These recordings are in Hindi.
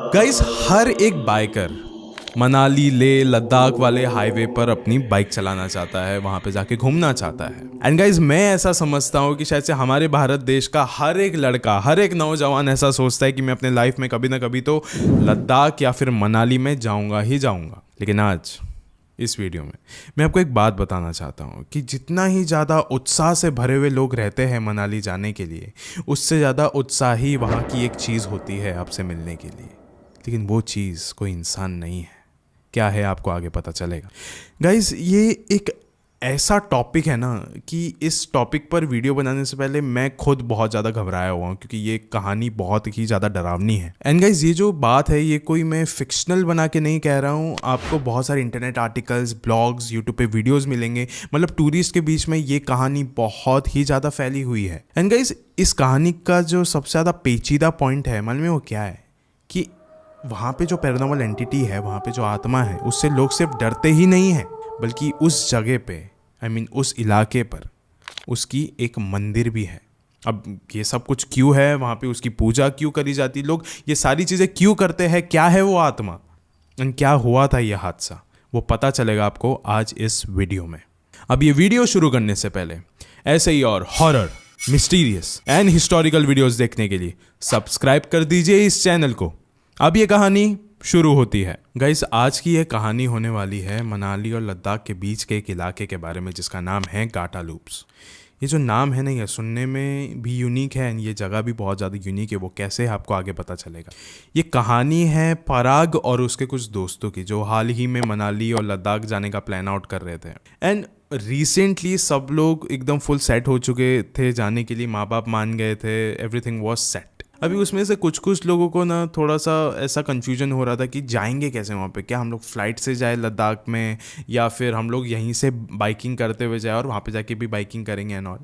गाइस, हर एक बाइकर मनाली ले लद्दाख वाले हाईवे पर अपनी बाइक चलाना चाहता है, वहां पे जाके घूमना चाहता है। एंड गाइस, मैं ऐसा समझता हूँ कि शायद से हमारे भारत देश का हर एक लड़का, हर एक नौजवान ऐसा सोचता है कि मैं अपने लाइफ में कभी ना कभी तो लद्दाख या फिर मनाली में जाऊंगा ही जाऊंगा। लेकिन आज इस वीडियो में मैं आपको एक बात बताना चाहता हूँ कि जितना ही ज़्यादा उत्साह से भरे हुए लोग रहते हैं मनाली जाने के लिए, उससे ज़्यादा उत्साही वहाँ की एक चीज़ होती है आपसे मिलने के लिए। लेकिन वो चीज़ कोई इंसान नहीं है। क्या है आपको आगे पता चलेगा। गाइस, ये एक ऐसा टॉपिक है ना कि इस टॉपिक पर वीडियो बनाने से पहले मैं खुद बहुत ज़्यादा घबराया हुआ हूँ, क्योंकि ये कहानी बहुत ही ज़्यादा डरावनी है। एंड गाइस, ये जो बात है ये कोई मैं फिक्शनल बना के नहीं कह रहा हूँ। आपको बहुत सारे इंटरनेट आर्टिकल्स, ब्लॉग्स, यूट्यूब पे वीडियोज़ मिलेंगे। मतलब टूरिस्ट के बीच में ये कहानी बहुत ही ज़्यादा फैली हुई है। एंड गाइस, इस कहानी का जो सबसे ज़्यादा पेचीदा पॉइंट है मालूम है वो क्या है, कि वहाँ पे जो पैरानॉर्मल एंटिटी है, वहाँ पे जो आत्मा है, उससे लोग सिर्फ डरते ही नहीं हैं, बल्कि उस जगह पे उस इलाके पर उसकी एक मंदिर भी है। अब ये सब कुछ क्यों है, वहाँ पे उसकी पूजा क्यों करी जाती, लोग ये सारी चीज़ें क्यों करते हैं, क्या है वो आत्मा, और क्या हुआ था ये हादसा, वो पता चलेगा आपको आज इस वीडियो में। अब ये वीडियो शुरू करने से पहले ऐसे ही और horror, mysterious and historical videos देखने के लिए सब्सक्राइब कर दीजिए इस चैनल को। अब ये कहानी शुरू होती है। गाइस, आज की ये कहानी होने वाली है मनाली और लद्दाख के बीच के एक इलाके के बारे में, जिसका नाम है गाटा लूप्स। ये जो नाम है ना, ये सुनने में भी यूनिक है, ये जगह भी बहुत ज़्यादा यूनिक है। वो कैसे है आपको आगे पता चलेगा। ये कहानी है पराग और उसके कुछ दोस्तों की, जो हाल ही में मनाली और लद्दाख जाने का प्लान आउट कर रहे थे। एंड रिसेंटली सब लोग एकदम फुल सेट हो चुके थे जाने के लिए, माँ बाप मान गए थे, एवरीथिंग वॉज सेट। अभी उसमें से कुछ लोगों को ना थोड़ा सा ऐसा कन्फ्यूजन हो रहा था कि जाएंगे कैसे वहाँ पे, क्या हम लोग फ़्लाइट से जाए लद्दाख में, या फिर हम लोग यहीं से बाइकिंग करते हुए जाए और वहाँ पे जाके भी बाइकिंग करेंगे एंड ऑल।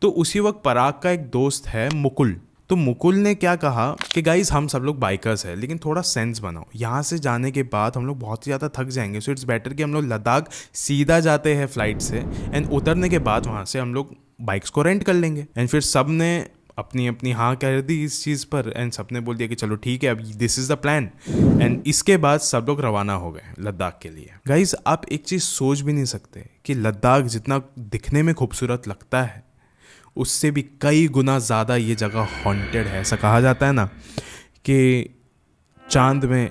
तो उसी वक्त पराग का एक दोस्त है मुकुल। तो मुकुल ने क्या कहा कि गाइस, हम सब लोग बाइकर्स हैं, लेकिन थोड़ा सेंस बनाओ, यहाँ से जाने के बाद हम लोग बहुत ही ज़्यादा थक जाएंगे, सो इट्स बेटर कि हम लोग लद्दाख सीधा जाते हैं फ़्लाइट से, एंड उतरने के बाद वहाँ से हम लोग बाइक्स को रेंट कर लेंगे। एंड फिर सब ने अपनी अपनी हाँ कह दी इस चीज़ पर, एंड सबने बोल दिया कि चलो ठीक है, अब this is the plan. And इसके बाद सब लोग रवाना हो गए लद्दाख के लिए। गाइस, आप एक चीज़ सोच भी नहीं सकते कि लद्दाख जितना दिखने में खूबसूरत लगता है, उससे भी कई गुना ज़्यादा ये जगह हॉन्टेड है। ऐसा कहा जाता है ना कि चांद में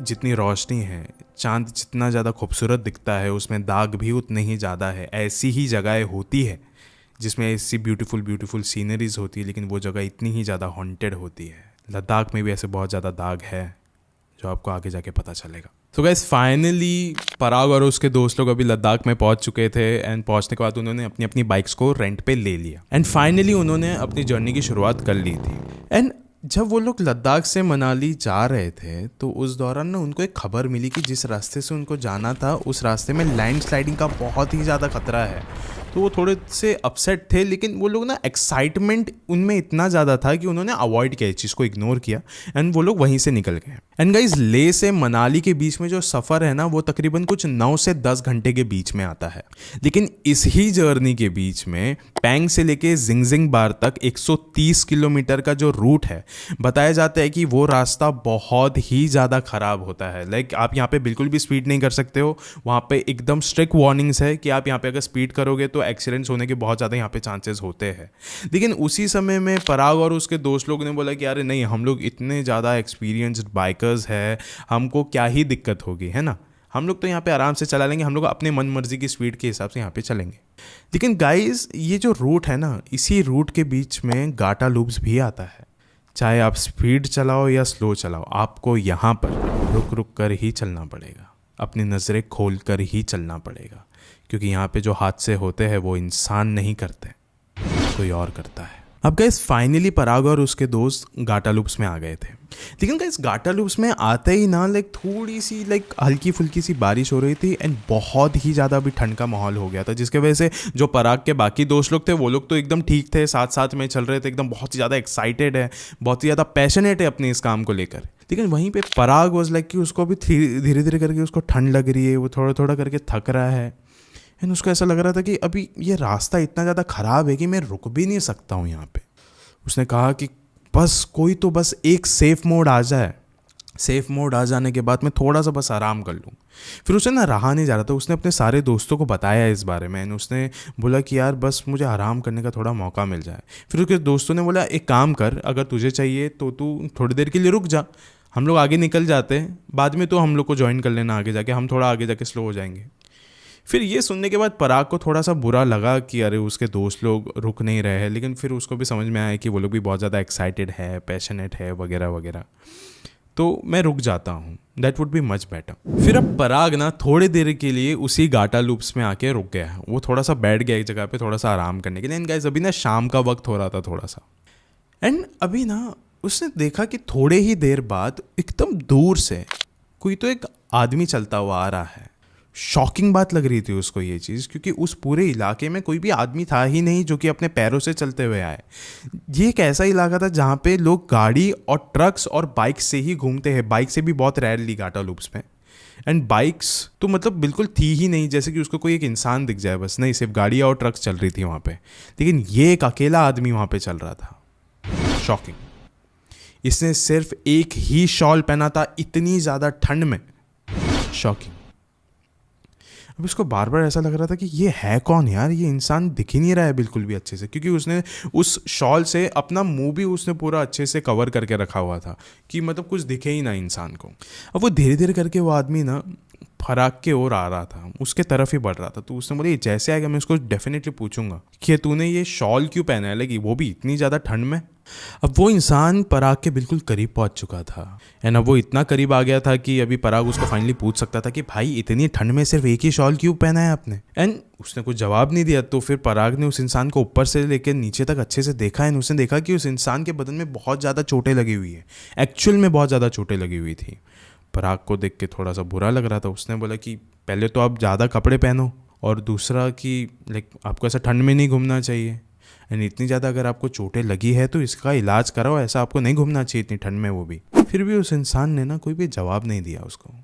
जितनी रोशनी है, चांद जितना ज़्यादा खूबसूरत दिखता है, उसमें दाग भी उतने ही ज़्यादा है। ऐसी ही जगहें होती है जिसमें ऐसी ब्यूटीफुल सीनरीज होती है, लेकिन वो जगह इतनी ही ज़्यादा हॉन्टेड होती है। लद्दाख में भी ऐसे बहुत ज़्यादा दाग है, जो आपको आगे जाके पता चलेगा। तो गाइस, फाइनली पराग और उसके दोस्त लोग अभी लद्दाख में पहुंच चुके थे, एंड पहुंचने के बाद उन्होंने अपनी अपनी बाइक्स को रेंट पे ले लिया, एंड फाइनली उन्होंने अपनी जर्नी की शुरुआत कर ली थी। एंड जब वो लोग लद्दाख से मनाली जा रहे थे, तो उस दौरान ना उनको एक खबर मिली कि जिस रास्ते से उनको जाना था, उस रास्ते में लैंडस्लाइडिंग का बहुत ही ज़्यादा खतरा है। तो वो थोड़े से अपसेट थे, लेकिन वो लोग ना एक्साइटमेंट उनमें इतना ज़्यादा था कि उन्होंने अवॉइड किया, इस चीज़ को इग्नोर किया, एंड वो लोग वहीं से निकल गए। एंड गाइस, ले से मनाली के बीच में जो सफ़र है ना, वो तकरीबन कुछ 9 से 10 घंटे के बीच में आता है। लेकिन इस ही जर्नी के बीच में पैंग से लेके जिंगजिंग बार तक 130 किलोमीटर का जो रूट है, बताया जाता है कि वो रास्ता बहुत ही ज़्यादा ख़राब होता है। लाइक आप यहाँ पे बिल्कुल भी स्पीड नहीं कर सकते हो। वहाँ पे एकदम स्ट्रिक्ट वार्निंग्स है कि आप यहाँ पे अगर स्पीड करोगे तो एक्सीडेंट्स होने के बहुत ज़्यादा यहाँ पे चांसेस होते हैं। लेकिन उसी समय में पराग और उसके दोस्त लोग ने बोला कि अरे नहीं, हम लोग इतने ज़्यादा एक्सपीरियंस्ड बाइकर्स हैं, हमको क्या ही दिक्कत होगी, है ना, हम लोग तो यहाँ पे आराम से चला लेंगे, हम लोग अपने मन मर्जी की स्पीड के हिसाब से यहाँ पे चलेंगे। लेकिन गाइस, ये जो रूट है ना, इसी रूट के बीच में गाटा लूप्स भी आता है। चाहे आप स्पीड चलाओ या स्लो चलाओ, आपको यहाँ पर रुक रुक कर ही चलना पड़ेगा, अपनी नज़रें खोल कर ही चलना पड़ेगा, क्योंकि यहाँ पे जो हादसे होते हैं वो इंसान नहीं करते, कोई और करता है। अब गाइस, फाइनली पराग और उसके दोस्त गाटा लूप्स में आ गए थे। लेकिन गाइस, गाटा लूप्स में आते ही ना थोड़ी सी हल्की फुल्की सी बारिश हो रही थी, एंड बहुत ही ज़्यादा अभी ठंड का माहौल हो गया था, जिसके वजह से जो पराग के बाकी दोस्त लोग थे वो लोग तो एकदम ठीक थे, साथ साथ में चल रहे थे, एकदम बहुत ही ज़्यादा एक्साइटेड है, बहुत ही ज़्यादा पैशनेट है अपने इस काम को लेकर। लेकिन वहीं पे पराग वाज लाइक कि उसको अभी धीरे धीरे करके उसको ठंड लग रही है, वो थोड़ा थोड़ा करके थक रहा है, एंड उसको ऐसा लग रहा था कि अभी ये रास्ता इतना ज़्यादा ख़राब है कि मैं रुक भी नहीं सकता हूँ यहाँ पे। उसने कहा कि बस कोई तो बस एक सेफ मोड आ जाए, सेफ मोड आ जाने के बाद मैं थोड़ा सा बस आराम कर लूँ। फिर उसे ना रहा नहीं जा रहा था, उसने अपने सारे दोस्तों को बताया इस बारे में, उसने बोला कि यार बस मुझे आराम करने का थोड़ा मौका मिल जाए। फिर उसके दोस्तों ने बोला एक काम कर, अगर तुझे चाहिए तो तू थोड़ी देर के लिए रुक जा, हम लोग आगे निकल जाते हैं, बाद में तो हम लोग को ज्वाइन कर लेना आगे जाके, हम थोड़ा आगे जाके स्लो हो जाएंगे। फिर ये सुनने के बाद पराग को थोड़ा सा बुरा लगा कि अरे उसके दोस्त लोग रुक नहीं रहे हैं, लेकिन फिर उसको भी समझ में आया कि वो लोग भी बहुत ज़्यादा एक्साइटेड है, पैशनेट है वगैरह वगैरह, तो मैं रुक जाता हूँ, that would be much better. फिर अब पराग ना थोड़ी देर के लिए उसी गाटा लूप्स में आके रुक गया। वो थोड़ा सा बैठ गया एक जगह पे थोड़ा सा आराम करने के लिए। एंड गाइस अभी ना शाम का वक्त हो रहा था थोड़ा सा, एंड अभी ना उसने देखा कि थोड़े ही देर बाद एकदम दूर से कोई तो एक आदमी चलता हुआ आ रहा है। शॉकिंग बात लग रही थी उसको ये चीज़, क्योंकि उस पूरे इलाके में कोई भी आदमी था ही नहीं जो कि अपने पैरों से चलते हुए आए। ये एक ऐसा इलाका था जहाँ पे लोग गाड़ी और ट्रक्स और बाइक से ही घूमते हैं, बाइक से भी बहुत रेयरली गाटा लूप्स में। एंड बाइक्स तो मतलब बिल्कुल थी ही नहीं, जैसे कि उसको कोई एक इंसान दिख जाए बस, नहीं, सिर्फ गाड़ियाँ और ट्रक्स चल रही थी वहाँ पे, लेकिन ये एक अकेला आदमी वहाँ पे चल रहा था। शॉकिंग। इसने सिर्फ एक ही शॉल पहना था इतनी ज़्यादा ठंड में। शॉकिंग। अब उसको बार बार ऐसा लग रहा था कि ये है कौन यार, ये इंसान दिख ही नहीं रहा है बिल्कुल भी अच्छे से, क्योंकि उसने उस शॉल से अपना मुंह भी उसने पूरा अच्छे से कवर करके रखा हुआ था कि मतलब कुछ दिखे ही ना इंसान को। अब वो धीरे धीरे करके वो आदमी ना पराग के ओर आ रहा था, उसके तरफ ही बढ़ रहा था। तो उसने बोला जैसे आएगा मैं उसको डेफिनेटली पूछूंगा कि तूने ये शॉल क्यों पहना है, लगी वो भी इतनी ज़्यादा ठंड में। अब वो इंसान पराग के बिल्कुल करीब पहुंच चुका था, एंड अब वो इतना करीब आ गया था कि अभी पराग उसको फाइनली पूछ सकता था कि भाई इतनी ठंड में सिर्फ एक ही शॉल क्यों पहना है आपने। एंड उसने कुछ जवाब नहीं दिया। तो फिर पराग ने उस इंसान को ऊपर से लेकर नीचे तक अच्छे से देखा, एंड उसने देखा कि उस इंसान के बदन में बहुत ज़्यादा चोटें लगी हुई है, एक्चुअल में बहुत ज़्यादा चोटें लगी हुई थी। पराग को देख के थोड़ा सा बुरा लग रहा था। उसने बोला कि पहले तो आप ज़्यादा कपड़े पहनो, और दूसरा कि लाइक आपको ऐसा ठंड में नहीं घूमना चाहिए, एंड इतनी ज़्यादा अगर आपको चोटें लगी है तो इसका इलाज कराओ, ऐसा आपको नहीं घूमना चाहिए इतनी ठंड में, वो भी। फिर भी उस इंसान ने ना कोई भी जवाब नहीं दिया उसको।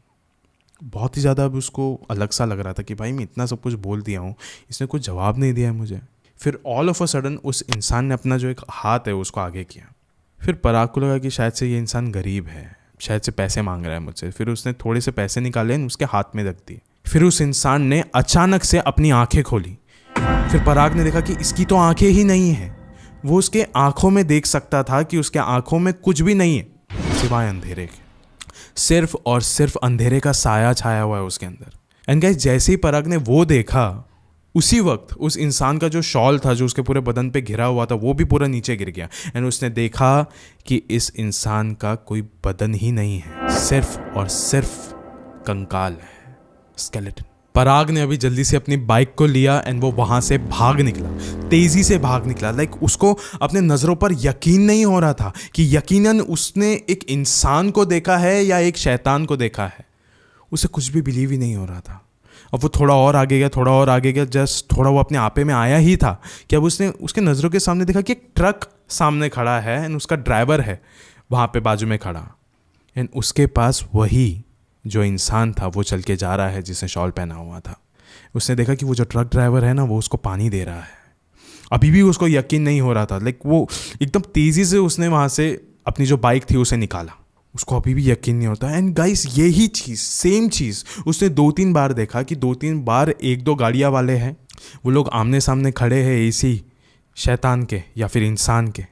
बहुत ही ज़्यादा अब उसको अलग सा लग रहा था कि भाई मैं इतना सब कुछ बोल दिया हूँ, इसने कुछ जवाब नहीं दिया है मुझे। फिर ऑल ऑफ अ सडन उस इंसान ने अपना जो एक हाथ है उसको आगे किया। फिर पराग को लगा कि शायद से ये इंसान गरीब है, शायद से पैसे मांग रहा है मुझसे। फिर उसने थोड़े से पैसे निकाले, उसके हाथ में रख दिए। फिर उस इंसान ने अचानक से अपनी आंखें खोली। फिर पराग ने देखा कि इसकी तो आंखें ही नहीं है। वो उसके आंखों में देख सकता था कि उसके आंखों में कुछ भी नहीं है सिवाय अंधेरे के। सिर्फ और सिर्फ अंधेरे का साया छाया हुआ है उसके अंदर। एंड गाइस जैसे ही पराग ने वो देखा, उसी वक्त उस इंसान का जो शॉल था जो उसके पूरे बदन पे घिरा हुआ था वो भी पूरा नीचे गिर गया। एंड उसने देखा कि इस इंसान का कोई बदन ही नहीं है, सिर्फ और सिर्फ कंकाल है, स्केलेटन। पराग ने अभी जल्दी से अपनी बाइक को लिया एंड वो वहाँ से भाग निकला, तेज़ी से भाग निकला। लाइक उसको अपने नज़रों पर यकीन नहीं हो रहा था कि यकीनन उसने एक इंसान को देखा है या एक शैतान को देखा है। उसे कुछ भी बिलीव ही नहीं हो रहा था। अब वो थोड़ा और आगे गया, थोड़ा और आगे गया, जस्ट थोड़ा वो अपने आपे में आया ही था कि अब उसने उसके नज़रों के सामने देखा कि एक ट्रक सामने खड़ा है एंड उसका ड्राइवर है वहाँ पे बाजू में खड़ा, एंड उसके पास वही जो इंसान था वो चल के जा रहा है जिसने शॉल पहना हुआ था। उसने देखा कि वो जो ट्रक ड्राइवर है ना वो उसको पानी दे रहा है। अभी भी उसको यकीन नहीं हो रहा था। लाइक वो एकदम तेज़ी से उसने वहाँ से अपनी जो बाइक थी उसे निकाला, उसको अभी भी यकीन नहीं होता। एंड गाइस यही चीज़, सेम चीज़ उसने 2-3 बार देखा कि 2-3 बार 1-2 गाड़ियाँ वाले हैं, वो लोग आमने सामने खड़े हैं इसी शैतान के या फिर इंसान के,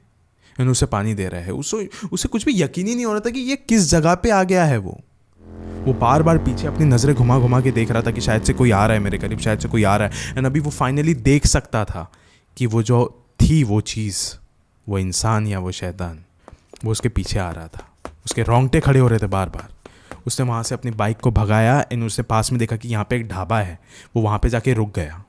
एंड उसे पानी दे रहे हैं। उसे कुछ भी यकीन ही नहीं हो रहा था कि ये किस जगह पे आ गया है। वो बार बार पीछे अपनी नज़रें घुमा घुमा के देख रहा था कि शायद से कोई आ रहा है मेरे करीब, शायद से कोई आ रहा है। एंड अभी वो फाइनली देख सकता था कि वो जो थी वो चीज़, वो इंसान या वो शैतान, वो उसके पीछे आ रहा था। उसके रोंगटे खड़े हो रहे थे बार बार। उसने वहाँ से अपनी बाइक को भगाया एंड उसने पास में देखा कि यहाँ पे एक ढाबा है, वो वहाँ पे जाके रुक गया।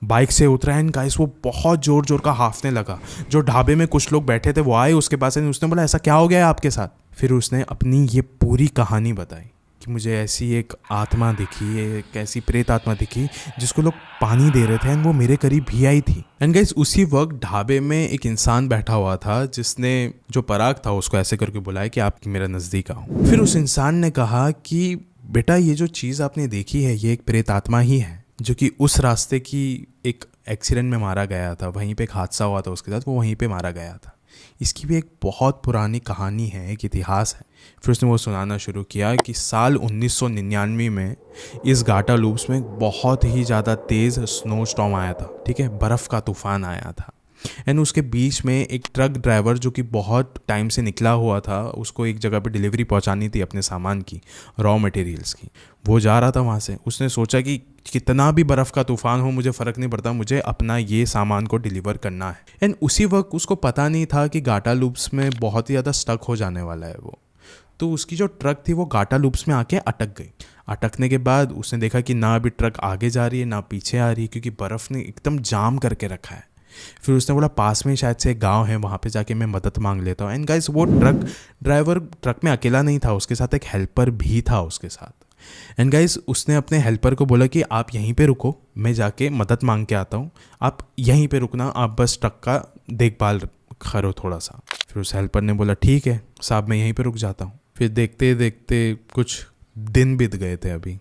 बाइक से उतरा एंड गाइस वो बहुत ज़ोर ज़ोर का हाफने लगा। जो ढाबे में कुछ लोग बैठे थे वो आए उसके पास एंड उसने बोला ऐसा क्या हो गया है आपके साथ। फिर उसने अपनी ये पूरी कहानी बताई कि मुझे ऐसी एक आत्मा दिखी, एक ऐसी प्रेत आत्मा दिखी जिसको लोग पानी दे रहे थे एंड वो मेरे करीब भी आई थी। एंड गाइस उसी वक्त ढाबे में एक इंसान बैठा हुआ था जिसने जो पराग था उसको ऐसे करके बुलाया कि आप मेरा नज़दीक आओ। फिर उस इंसान ने कहा कि बेटा ये जो चीज़ आपने देखी है ये एक प्रेत आत्मा ही है जो कि उस रास्ते की एक एक्सीडेंट में मारा गया था, वहीं पे एक हादसा हुआ था उसके साथ, वो वहीं पे मारा गया था। इसकी भी एक बहुत पुरानी कहानी है, एक इतिहास है। फिर उसने वो सुनाना शुरू किया कि साल 1999 में इस घाटा लूप्स में बहुत ही ज़्यादा तेज़ स्नो स्टॉर्म आया था, ठीक है, बर्फ़ का तूफ़ान आया था। एंड उसके बीच में एक ट्रक ड्राइवर जो कि बहुत टाइम से निकला हुआ था, उसको एक जगह पे डिलीवरी पहुंचानी थी अपने सामान की, रॉ मटेरियल्स की, वो जा रहा था वहाँ से। उसने सोचा कि कितना भी बर्फ़ का तूफ़ान हो मुझे फ़र्क नहीं पड़ता, मुझे अपना ये सामान को डिलीवर करना है। एंड उसी वक्त उसको पता नहीं था कि घाटा लूप्स में बहुत ही ज़्यादा स्टक हो जाने वाला है वो। तो उसकी जो ट्रक थी वो घाटा लूप्स में आके अटक गई। अटकने के बाद उसने देखा कि ना अभी ट्रक आगे जा रही है ना पीछे आ रही है, क्योंकि बर्फ़ ने एकदम जाम करके रखा है। फिर उसने बोला पास में शायद से एक गांव है, वहाँ पे जाके मैं मदद मांग लेता हूँ। एंड गाइस वो ट्रक ड्राइवर ट्रक में अकेला नहीं था, उसके साथ एक हेल्पर भी था उसके साथ। एंड गाइस उसने अपने हेल्पर को बोला कि आप यहीं पे रुको, मैं जाके मदद मांग के आता हूँ, आप यहीं पे रुकना, आप बस ट्रक का देखभाल करो थोड़ा सा। फिर उस हेल्पर ने बोला ठीक है साहब, मैं यहीं पे रुक जाता हूँ। फिर देखते देखते कुछ दिन बीत गए थे अभी,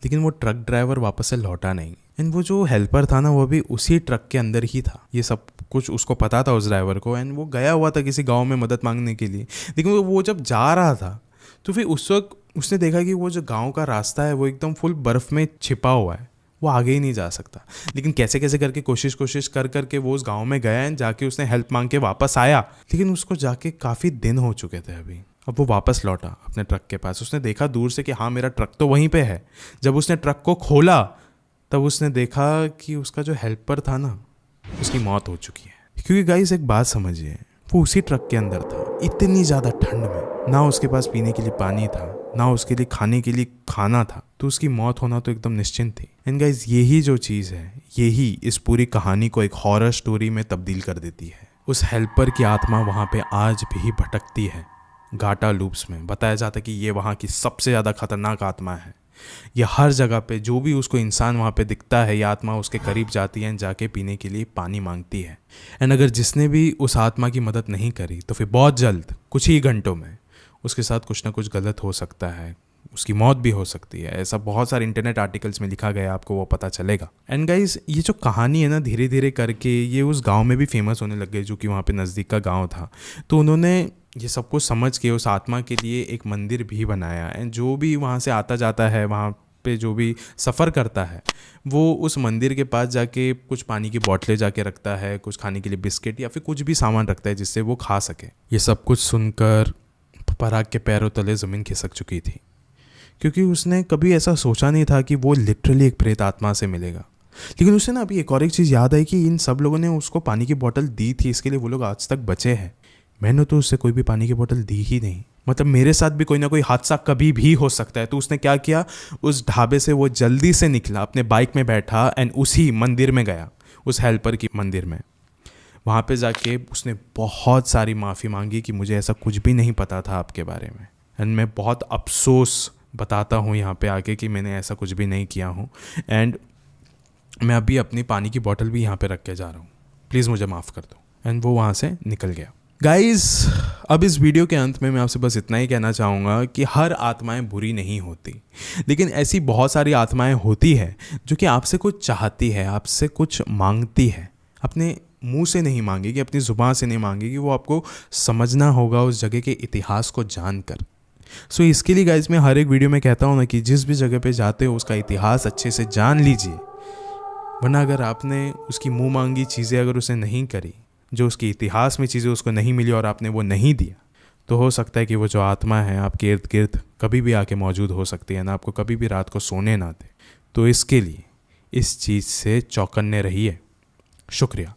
लेकिन वो ट्रक ड्राइवर वापस से लौटा नहीं। एंड वो जो हेल्पर था ना, वो भी उसी ट्रक के अंदर ही था। ये सब कुछ उसको पता था उस ड्राइवर को। एंड वो गया हुआ था किसी गांव में मदद मांगने के लिए। लेकिन वो जब जा रहा था तो फिर उस वक्त उसने देखा कि वो जो गांव का रास्ता है वो एकदम फुल बर्फ़ में छिपा हुआ है, वो आगे ही नहीं जा सकता। लेकिन कैसे कैसे करके कोशिश कर करके वो उस गाँव में गया एंड जाके उसने हेल्प मांग के वापस आया। लेकिन उसको जाके काफ़ी दिन हो चुके थे अभी। अब वो वापस लौटा अपने ट्रक के पास। उसने देखा दूर से कि हाँ मेरा ट्रक तो वहीं पे है। जब उसने ट्रक को खोला तब उसने देखा कि उसका जो हेल्पर था ना, उसकी मौत हो चुकी है। क्योंकि गाइस एक बात समझिए, वो उसी ट्रक के अंदर था इतनी ज़्यादा ठंड में, ना उसके पास पीने के लिए पानी था, ना उसके लिए खाने के लिए खाना था, तो उसकी मौत होना तो एकदम निश्चिंत थी। एंड गाइस यही जो चीज़ है, यही इस पूरी कहानी को एक हॉरर स्टोरी में तब्दील कर देती है। उस हेल्पर की आत्मा वहाँ पे आज भी भटकती है घाटा लूप्स में। बताया जाता है कि ये वहाँ की सबसे ज़्यादा खतरनाक आत्मा है। ये हर जगह पे जो भी उसको इंसान वहाँ पे दिखता है, ये आत्मा उसके करीब जाती है एंड जाके पीने के लिए पानी मांगती है। एंड अगर जिसने भी उस आत्मा की मदद नहीं करी तो फिर बहुत जल्द, कुछ ही घंटों में, उसके साथ कुछ ना कुछ गलत हो सकता है, उसकी मौत भी हो सकती है। ऐसा बहुत सारे इंटरनेट आर्टिकल्स में लिखा गया है, आपको वो पता चलेगा। एंड गाइस ये जो कहानी है ना, धीरे धीरे करके ये उस गांव में भी फेमस होने लग गई, जो कि वहाँ पे नज़दीक का गांव था। तो उन्होंने ये सब कुछ समझ के उस आत्मा के लिए एक मंदिर भी बनाया। एंड जो भी वहाँ से आता जाता है, वहाँ पे जो भी सफ़र करता है, वो उस मंदिर के पास जाके कुछ पानी की बोतलें जाके रखता है, कुछ खाने के लिए बिस्किट या फिर कुछ भी सामान रखता है जिससे वो खा सके। ये सब कुछ सुनकर पराग के पैरों तले ज़मीन खिसक चुकी थी, क्योंकि उसने कभी ऐसा सोचा नहीं था कि वो लिटरली एक प्रेत आत्मा से मिलेगा। लेकिन उसे ना अभी एक और एक चीज़ याद आई कि इन सब लोगों ने उसको पानी की बोतल दी थी, इसके लिए वो लोग आज तक बचे हैं। मैंने तो उससे कोई भी पानी की बोतल दी ही नहीं। मतलब मेरे साथ भी कोई ना कोई हादसा कभी भी हो सकता है। तो उसने क्या किया, उस ढाबे से वो जल्दी से निकला, अपने बाइक में बैठा एंड उसी मंदिर में गया, उस हेल्पर की मंदिर में। वहाँ पे जाके उसने बहुत सारी माफ़ी मांगी कि मुझे ऐसा कुछ भी नहीं पता था आपके बारे में, एंड मैं बहुत अफसोस बताता हूँ यहाँ पे आके कि मैंने ऐसा कुछ भी नहीं किया हूँ, एंड मैं अभी अपनी पानी की बोतल भी यहाँ पे रख के जा रहा हूँ, प्लीज़ मुझे माफ़ कर दो। एंड वो वहाँ से निकल गया। गाइज़ अब इस वीडियो के अंत में मैं आपसे बस इतना ही कहना चाहूँगा कि हर आत्माएं बुरी नहीं होती, लेकिन ऐसी बहुत सारी आत्माएं होती है जो कि आपसे कुछ चाहती है, आपसे कुछ मांगती है। अपने मुंह से नहीं मांगेगी, अपनी ज़ुबान से नहीं मांगेगी, वो आपको समझना होगा उस जगह के इतिहास को जानकर। सो इसके लिए गाइज़ मैं हर एक वीडियो में कहता हूँ ना कि जिस भी जगह पे जाते हो उसका इतिहास अच्छे से जान लीजिए, वरना अगर आपने उसकी मुँह मांगी चीज़ें अगर उसे नहीं करी, जो उसके इतिहास में चीज़ें उसको नहीं मिली और आपने वो नहीं दिया, तो हो सकता है कि वो जो आत्मा है आपके इर्द गिर्द कभी भी आके मौजूद हो सकती है ना, आपको कभी भी रात को सोने ना दे। तो इसके लिए इस चीज़ से चौकन्ने रहिए। शुक्रिया।